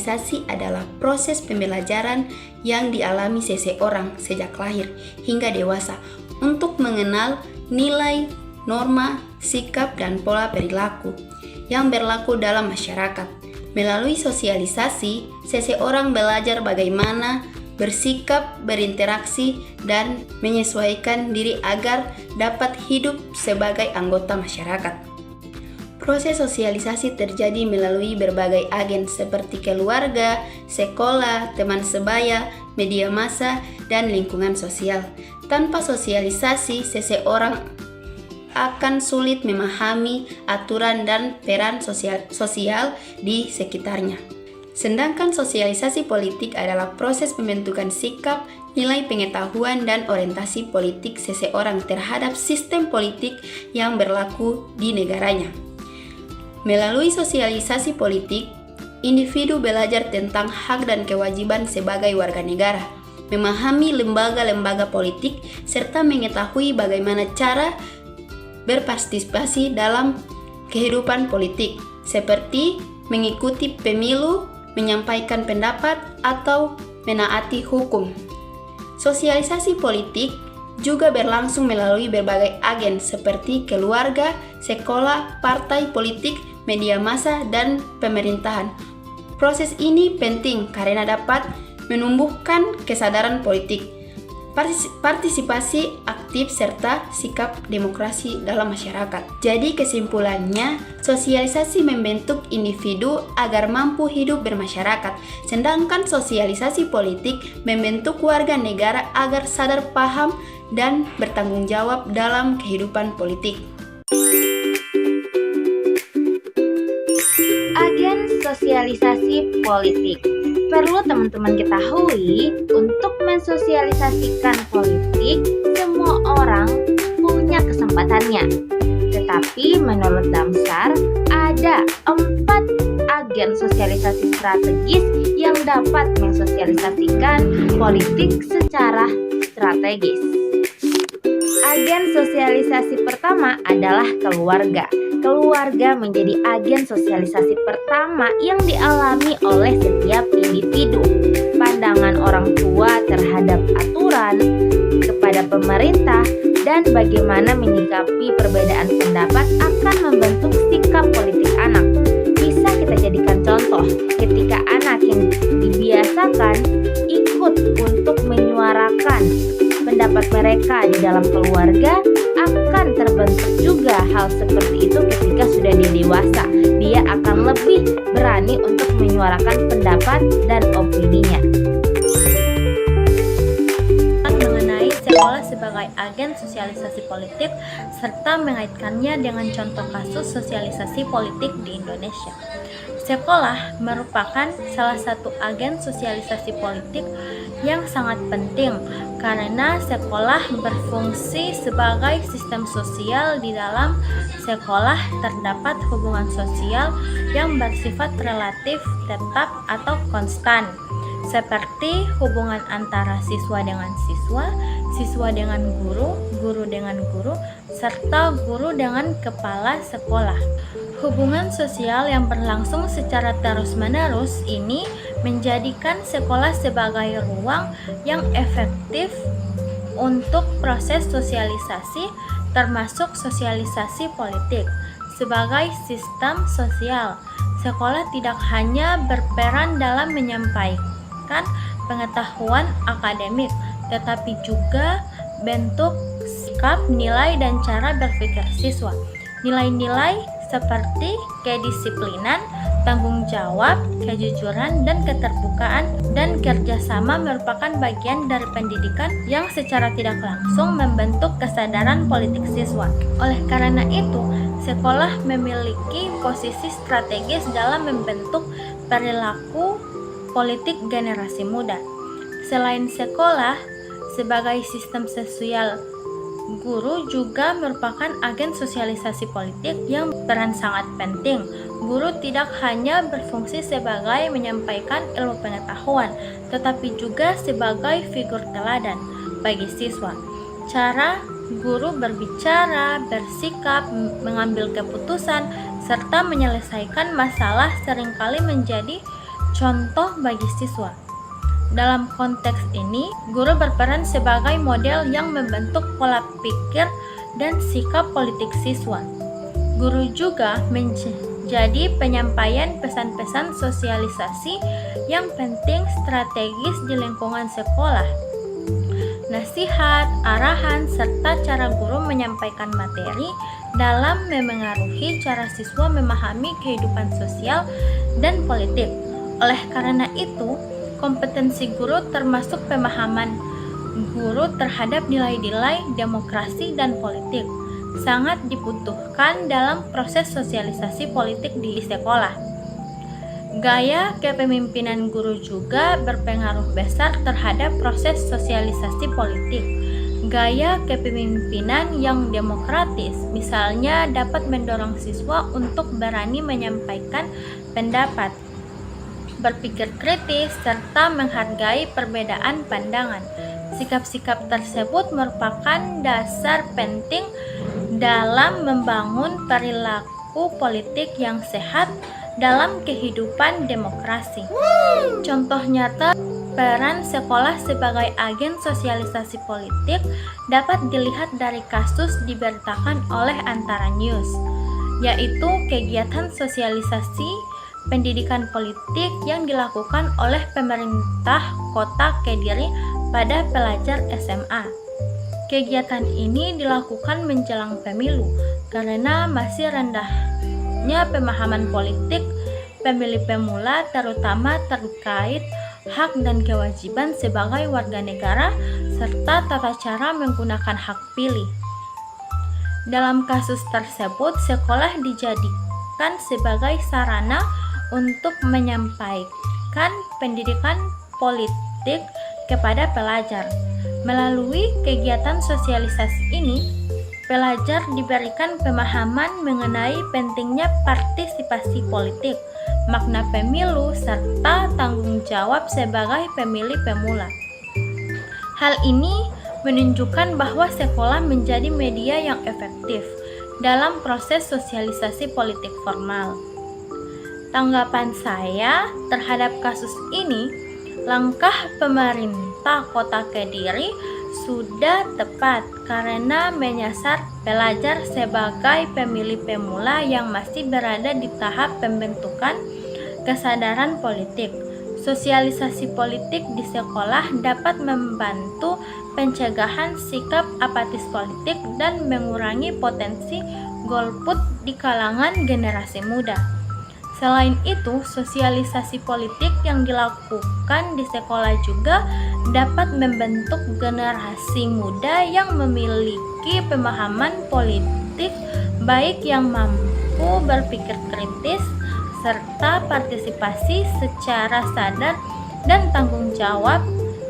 sosialisasi adalah proses pembelajaran yang dialami seseorang sejak lahir hingga dewasa untuk mengenal nilai, norma, sikap, dan pola perilaku yang berlaku dalam masyarakat. Melalui sosialisasi, seseorang belajar bagaimana bersikap, berinteraksi, dan menyesuaikan diri agar dapat hidup sebagai anggota masyarakat. Proses sosialisasi terjadi melalui berbagai agen seperti keluarga, sekolah, teman sebaya, media massa, dan lingkungan sosial. Tanpa sosialisasi, seseorang akan sulit memahami aturan dan peran sosial di sekitarnya. Sedangkan sosialisasi politik adalah proses pembentukan sikap, nilai pengetahuan, dan orientasi politik seseorang terhadap sistem politik yang berlaku di negaranya. Melalui sosialisasi politik, individu belajar tentang hak dan kewajiban sebagai warga negara, memahami lembaga-lembaga politik, serta mengetahui bagaimana cara berpartisipasi dalam kehidupan politik, seperti mengikuti pemilu, menyampaikan pendapat, atau menaati hukum. Sosialisasi politik juga berlangsung melalui berbagai agen seperti keluarga, sekolah, partai politik, media massa, dan pemerintahan. Proses ini penting karena dapat menumbuhkan kesadaran politik, partisipasi aktif, serta sikap demokrasi dalam masyarakat. Jadi kesimpulannya, sosialisasi membentuk individu agar mampu hidup bermasyarakat, sedangkan sosialisasi politik membentuk warga negara agar sadar paham dan bertanggung jawab dalam kehidupan politik. Agen sosialisasi politik. Perlu teman-teman ketahui, untuk mensosialisasikan politik, semua orang punya kesempatannya. Tetapi menurut Damsar, ada 4 agen sosialisasi strategis yang dapat mensosialisasikan politik secara strategis. Agen sosialisasi pertama adalah keluarga. Keluarga menjadi agen sosialisasi pertama yang dialami oleh setiap individu. Pandangan orang tua terhadap aturan, kepada pemerintah, dan bagaimana menyikapi perbedaan pendapat akan membentuk sikap politik anak. Bisa kita jadikan contoh, ketika anak yang dibiasakan ikut untuk menyuarakan pendapat mereka di dalam keluarga, akan terbentuk juga hal seperti itu ketika sudah dia dewasa. Dia akan lebih berani untuk menyuarakan pendapat dan opininya. Mengenai sekolah sebagai agen sosialisasi politik serta mengaitkannya dengan contoh kasus sosialisasi politik di Indonesia. Sekolah merupakan salah satu agen sosialisasi politik yang sangat penting karena sekolah berfungsi sebagai sistem sosial. Di dalam sekolah terdapat hubungan sosial yang bersifat relatif, tetap, atau konstan, seperti hubungan antara siswa dengan siswa, siswa dengan guru, guru dengan guru, serta guru dengan kepala sekolah. Hubungan sosial yang berlangsung secara terus-menerus ini menjadikan sekolah sebagai ruang yang efektif untuk proses sosialisasi, termasuk sosialisasi politik. Sebagai sistem sosial, sekolah tidak hanya berperan dalam menyampaikan pengetahuan akademik, tetapi juga bentuk sikap, nilai, dan cara berpikir siswa. Nilai-nilai seperti kedisiplinan, tanggung jawab, kejujuran, dan keterbukaan dan kerjasama merupakan bagian dari pendidikan yang secara tidak langsung membentuk kesadaran politik siswa. Oleh karena itu, sekolah memiliki posisi strategis dalam membentuk perilaku politik generasi muda. Selain sekolah sebagai sistem sosial, guru juga merupakan agen sosialisasi politik yang berperan sangat penting. Guru tidak hanya berfungsi sebagai menyampaikan ilmu pengetahuan, tetapi juga sebagai figur teladan bagi siswa. Cara guru berbicara, bersikap, mengambil keputusan, serta menyelesaikan masalah seringkali menjadi contoh bagi siswa. Dalam konteks ini, guru berperan sebagai model yang membentuk pola pikir dan sikap politik siswa. Guru juga menjadi penyampaian pesan-pesan sosialisasi yang penting strategis di lingkungan sekolah. Nasihat, arahan, serta cara guru menyampaikan materi dalam memengaruhi cara siswa memahami kehidupan sosial dan politik. Oleh karena itu, kompetensi guru termasuk pemahaman guru terhadap nilai-nilai demokrasi dan politik sangat dibutuhkan dalam proses sosialisasi politik di sekolah. Gaya kepemimpinan guru juga berpengaruh besar terhadap proses sosialisasi politik. Gaya kepemimpinan yang demokratis, misalnya, dapat mendorong siswa untuk berani menyampaikan pendapat, berpikir kritis, serta menghargai perbedaan pandangan. Sikap-sikap tersebut merupakan dasar penting dalam membangun perilaku politik yang sehat dalam kehidupan demokrasi. Contoh nyata peran sekolah sebagai agen sosialisasi politik dapat dilihat dari kasus diberitakan oleh Antara News, yaitu kegiatan sosialisasi pendidikan politik yang dilakukan oleh pemerintah Kota Kediri pada pelajar SMA. Kegiatan ini dilakukan menjelang pemilu karena masih rendahnya pemahaman politik pemilih pemula, terutama terkait hak dan kewajiban sebagai warga negara serta tata cara menggunakan hak pilih. Dalam kasus tersebut, sekolah dijadikan sebagai sarana untuk menyampaikan pendidikan politik kepada pelajar. Melalui kegiatan sosialisasi ini, pelajar diberikan pemahaman mengenai pentingnya partisipasi politik, makna pemilu, serta tanggung jawab sebagai pemilih pemula. Hal ini menunjukkan bahwa sekolah menjadi media yang efektif dalam proses sosialisasi politik formal. Tanggapan saya terhadap kasus ini, langkah pemerintah Kota Kediri sudah tepat karena menyasar pelajar sebagai pemilih pemula yang masih berada di tahap pembentukan kesadaran politik. Sosialisasi politik di sekolah dapat membantu pencegahan sikap apatis politik dan mengurangi potensi golput di kalangan generasi muda. Selain itu, sosialisasi politik yang dilakukan di sekolah juga dapat membentuk generasi muda yang memiliki pemahaman politik baik, yang mampu berpikir kritis, serta partisipasi secara sadar dan tanggung jawab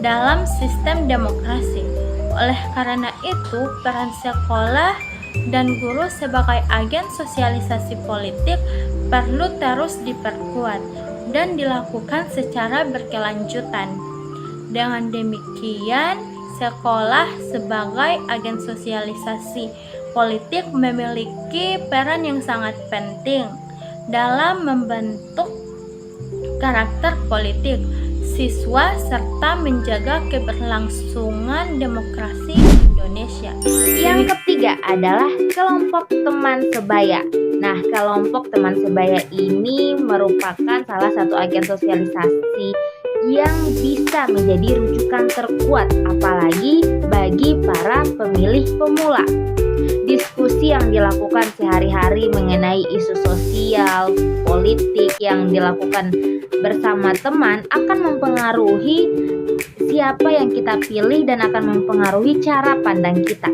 dalam sistem demokrasi. Oleh karena itu, peran sekolah dan guru sebagai agen sosialisasi politik perlu terus diperkuat dan dilakukan secara berkelanjutan. Dengan demikian, sekolah sebagai agen sosialisasi politik memiliki peran yang sangat penting dalam membentuk karakter politik siswa serta menjaga keberlangsungan demokrasi Indonesia. Yang ketiga adalah kelompok teman sebaya. Nah, kelompok teman sebaya ini merupakan salah satu agen sosialisasi yang bisa menjadi rujukan terkuat apalagi bagi para pemilih pemula. Diskusi yang dilakukan sehari-hari mengenai isu sosial, politik yang dilakukan bersama teman akan mempengaruhi siapa yang kita pilih dan akan mempengaruhi cara pandang kita.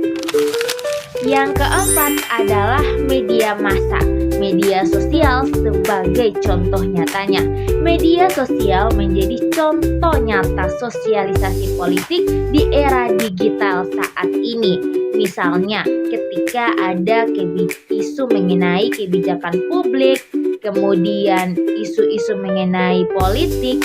Yang keempat adalah media massa. Media sosial sebagai contoh nyatanya. Media sosial menjadi contoh nyata sosialisasi politik di era digital saat ini. Misalnya, ketika ada isu mengenai kebijakan publik, kemudian isu-isu mengenai politik,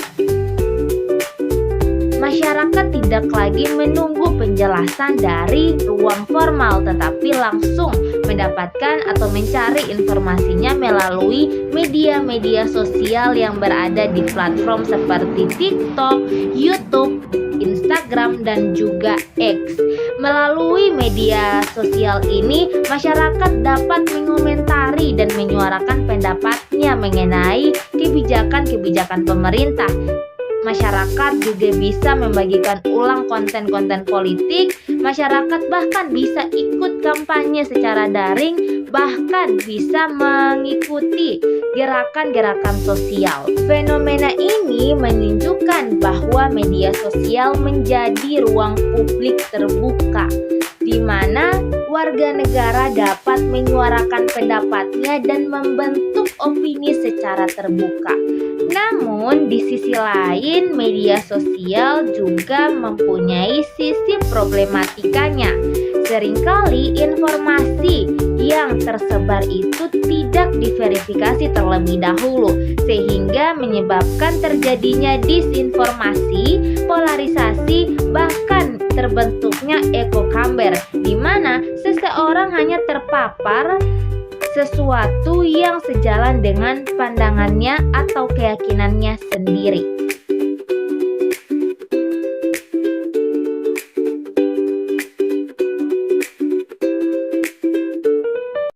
masyarakat tidak tidak lagi menunggu penjelasan dari ruang formal, tetapi langsung mendapatkan atau mencari informasinya melalui media-media sosial yang berada di platform seperti TikTok, YouTube, Instagram, dan juga X. Melalui media sosial ini, masyarakat dapat mengomentari dan menyuarakan pendapatnya mengenai kebijakan-kebijakan pemerintah. Masyarakat juga bisa membagikan ulang konten-konten politik. Masyarakat bahkan bisa ikut kampanye secara daring, bahkan bisa mengikuti gerakan-gerakan sosial. Fenomena ini menunjukkan bahwa media sosial menjadi ruang publik terbuka, di mana warga negara dapat menyuarakan pendapatnya dan membentuk opini secara terbuka. Namun, di sisi lain, media sosial juga mempunyai sisi problematikanya. Seringkali informasi yang tersebar itu tidak diverifikasi terlebih dahulu, sehingga menyebabkan terjadinya disinformasi, polarisasi, bahkan terbentuknya echo chamber, di mana seseorang hanya terpapar sesuatu yang sejalan dengan pandangannya atau keyakinannya sendiri.